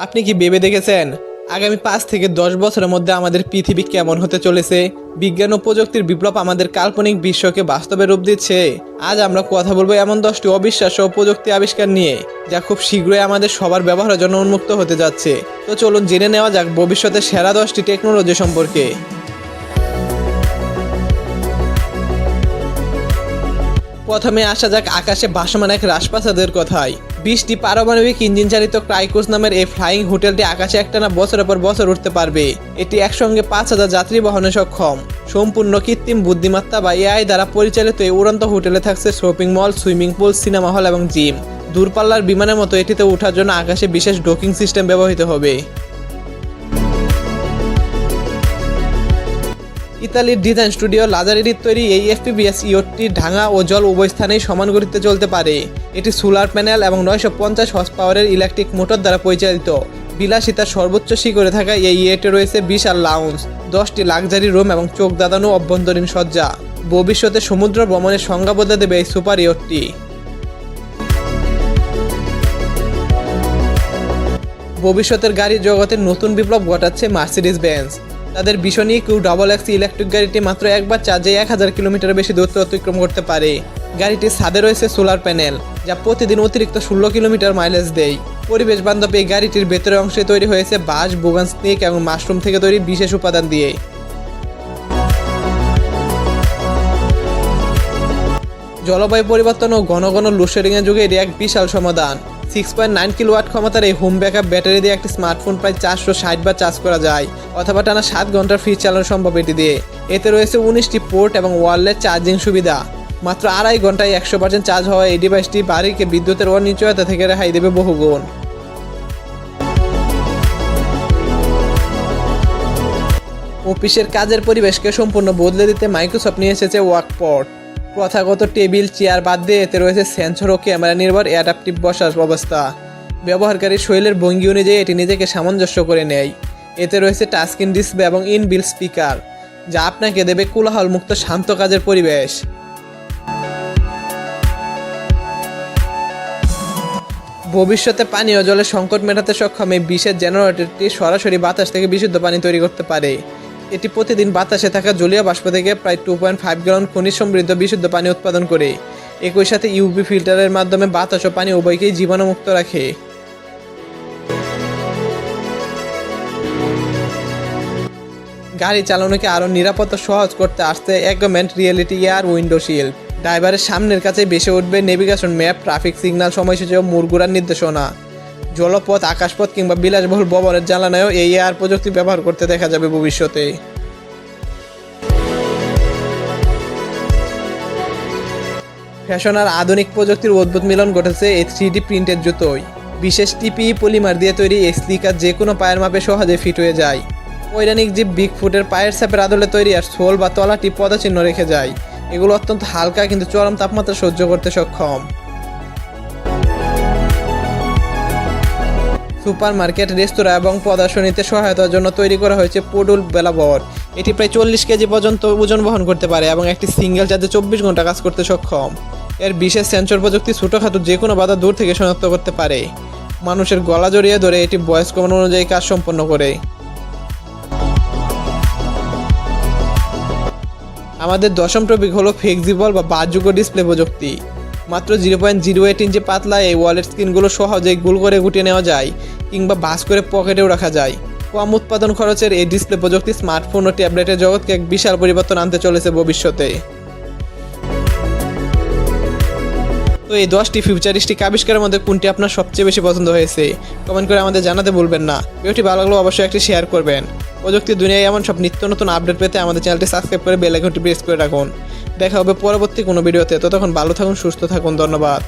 আপনি কি ভেবে দেখেছেন আগামী 5 থেকে 10 বছরের মধ্যে আমাদের পৃথিবী কেমন হতে চলেছে? বিজ্ঞান ও প্রযুক্তির বিপ্লব আমাদের কাল্পনিক বিশ্বকে বাস্তবে রূপ দিচ্ছে। আজ আমরা কথা বলবো এমন 10টি অবিশ্বাস্য প্রযুক্তি আবিষ্কার নিয়ে, যা খুব শীঘ্রই আমাদের সবার ব্যবহারের জন্য উন্মুক্ত হতে যাচ্ছে। তো চলুন জেনে নেওয়া যাক ভবিষ্যতের সেরা 10টি টেকনোলজি সম্পর্কে। প্রথমে আসা যাক আকাশে ভাসমান এক রাজপ্রাসাদের কথায়। 20টি পারমাণবিক ইঞ্জিন চালিত ক্রাইকোস নামের এই ফ্লাইং হোটেলটি আকাশে একটানা বছরের পর বছর উঠতে পারবে। এটি একসঙ্গে 5000 যাত্রী বহনে সক্ষম। সম্পূর্ণ কৃত্রিম বুদ্ধিমত্তা বা এআই দ্বারা পরিচালিত এই উড়ন্ত হোটেলে থাকছে shopping mall, swimming pool, cinema hall এবং জিম। দূরপাল্লার বিমানের মতো এটিতে ওঠার জন্য আকাশে বিশেষ ডকিং সিস্টেম ব্যবহৃত হবে। ইতালির ডিজাইন স্টুডিও লাজারির তৈরি এই এফপিভিএস ইয়টটি ডাঙা ও জল উভয় স্থানেই সমান গতিতে চলতে পারে। এটি সোলার প্যানেল এবং 950 হর্স পাওয়ারের ইলেকট্রিক মোটর দ্বারা পরিচালিত। বিলাসিতার সর্বোচ্চ শিখরে থাকা এই ইয়েটে রয়েছে বিশাল লাউঞ্জ, 10টি লাক্সারি রুম এবং চোখ দাদানো অভ্যন্তরীণ সজ্জা। ভবিষ্যতে সমুদ্র ভ্রমণের সংজ্ঞা বদলে দেবে এই সুপার ইয়টটি। ভবিষ্যতের গাড়ির জগতের নতুন বিপ্লব ঘটাচ্ছে মার্সিডিজ বেঞ্জ। তাদের ভীষণই Q66 ইলেকট্রিক গাড়িটি মাত্র একবার চার্জে 1000 কিলোমিটার বেশি দূরত্ব অতিক্রম করতে পারে। গাড়িটির ছাদে রয়েছে সোলার প্যানেল, যা প্রতিদিন অতিরিক্ত 16 কিলোমিটার মাইলেজ দেয়। পরিবেশ বান্ধব এই গাড়িটির ভেতরের অংশে তৈরি হয়েছে বাঁশ, বোগান স্নেক এবং মাশরুম থেকে তৈরি বিশেষ উপাদান দিয়ে। জলবায়ু পরিবর্তন ও ঘন ঘন লোডশেডিংয়ের যুগে এটি এক বিশাল সমাধান। 6.9 কিলোওয়াট ক্ষমতার এই হোম ব্যাকআপ ব্যাটারি দিয়ে একটি স্মার্টফোন প্রায় 460 বার চার্জ করা যায়, অথবা টানা 7 ঘন্টার ফ্রি চালানো সম্ভব এটি দিয়ে। এতে রয়েছে 19টি পোর্ট এবং ওয়্যারলেস চার্জিং সুবিধা। মাত্র 2.5 ঘন্টায় 100% চার্জ হওয়া এই ডিভাইসটি বাড়িকে বিদ্যুতের অনিশ্চয়তা থেকে রেহাই দেবে বহুগুণ। অফিসের কাজের পরিবেশকে সম্পূর্ণ বদলে দিতে মাইক্রোসফট নিয়ে এসেছে ওয়ার্কপড। প্রথাগত টেবিল চেয়ার বাদ দিয়ে এতে রয়েছে সেন্সর ও ক্যামেরা নির্ভর অ্যাডাপটিভ বসার ব্যবস্থা। ব্যবহারকারীর শৈলের ভঙ্গি অনুযায়ী এটি নিজেকে সামঞ্জস্য করে নেয়। এতে রয়েছে টাচস্ক্রিন ডিসপ্লে এবং ইনবিল্ট স্পিকার, যা আপনাকে দেবে কোলাহলমুক্ত শান্ত কাজের পরিবেশ। ভবিষ্যতে পানি ও জলের সংকট মেটাতে সক্ষম এই বিশেষ জেনারেটরটি সরাসরি বাতাস থেকে বিশুদ্ধ পানি তৈরি করতে পারে। এটি প্রতিদিন বাতাসে থাকা জলীয় বাষ্প থেকে প্রায় 2.5 গ্যালন খনিজ সমৃদ্ধ বিশুদ্ধ পানি উৎপাদন করে। একই সাথে ইউভি ফিল্টারের মাধ্যমে বাতাস ও পানি উভয়কেই জীবাণুমুক্ত রাখে। গাড়ি চালানোকে আরও নিরাপদ ও সহজ করতে আসছে অ্যাগমেন্ট রিয়েলিটি এয়ার উইন্ডো শিল্ড। ড্রাইভারের সামনের কাছে বেশি উঠবে নেভিগেশন ম্যাপ, ট্রাফিক সিগন্যাল, সময়সূচি ও মুড়গুড়ার নির্দেশনা। জলপথ, আকাশপথ কিংবা বিলাসবহুল ভবনের জ্বালানায়ও এই এয়ার প্রযুক্তি ব্যবহার করতে দেখা যাবে ভবিষ্যতে। ফ্যাশন আর আধুনিক প্রযুক্তির অদ্ভুত মিলন ঘটেছে এই 3D প্রিন্টের জুতোয়। বিশেষ টিপি পলিমার দিয়ে তৈরি এই স্লিকার যে কোনো পায়ের মাপে সহজে ফিট হয়ে যায়। পৌরাণিক জীব বিগ ফুটের পায়ের ছাপের আদলে তৈরি আর সোল বা তলাটি পদচিহ্ন রেখে যায়। এগুলো অত্যন্ত হালকা কিন্তু চরম তাপমাত্রা সহ্য করতে সক্ষম। সুপারমার্কেট, রেস্তোরাঁ এবং প্রদর্শনীতে সহায়তার জন্য তৈরি করা হয়েছে পডুল বেলাবর। এটি প্রায় 40 কেজি পর্যন্ত ওজন বহন করতে পারে এবং একটি সিঙ্গেল চার্জে 24 ঘন্টা কাজ করতে সক্ষম। এর বিশেষ সেন্সর প্রযুক্তি ছোটোখাটো যে কোনো বাধা দূর থেকে শনাক্ত করতে পারে। মানুষের গলা জড়িয়ে ধরে এটি বয়স কমানো অনুযায়ী কাজ সম্পন্ন করে। আমাদের 10ম টপিক হলো ফ্লেক্সিবল বা বাসযোগ্য ডিসপ্লে প্রযুক্তি। মাত্র 0.08 ইঞ্চি পাতলা এই ওয়ালেট স্ক্রিনগুলো সহজেই গোল করে গুটিয়ে নেওয়া যায় কিংবা ভাঁজ করে পকেটেও রাখা যায়। কম উৎপাদন খরচের এই ডিসপ্লে প্রযুক্তি স্মার্টফোন ও ট্যাবলেটের জগৎকে এক বিশাল পরিবর্তন আনতে চলেছে ভবিষ্যতে। তো এই 10টি ফিউচারিস্টিক আবিষ্কারের মধ্যে কোনটি আপনার সবচেয়ে বেশি পছন্দ হয়েছে কমেন্ট করে আমাদের জানাতে ভুলবেন না। ভিডিওটি ভালো লাগলে অবশ্যই একটি শেয়ার করবেন। প্রযুক্তির দুনিয়ায় এমন সব নিত্য নতুন আপডেট পেতে আমাদের চ্যানেলটি সাবস্ক্রাইব করে বেল আইকনটি প্রেস করে রাখুন। দেখা হবে পরবর্তী কোনো ভিডিওতে। ততক্ষণ ভালো থাকুন, সুস্থ থাকুন। ধন্যবাদ।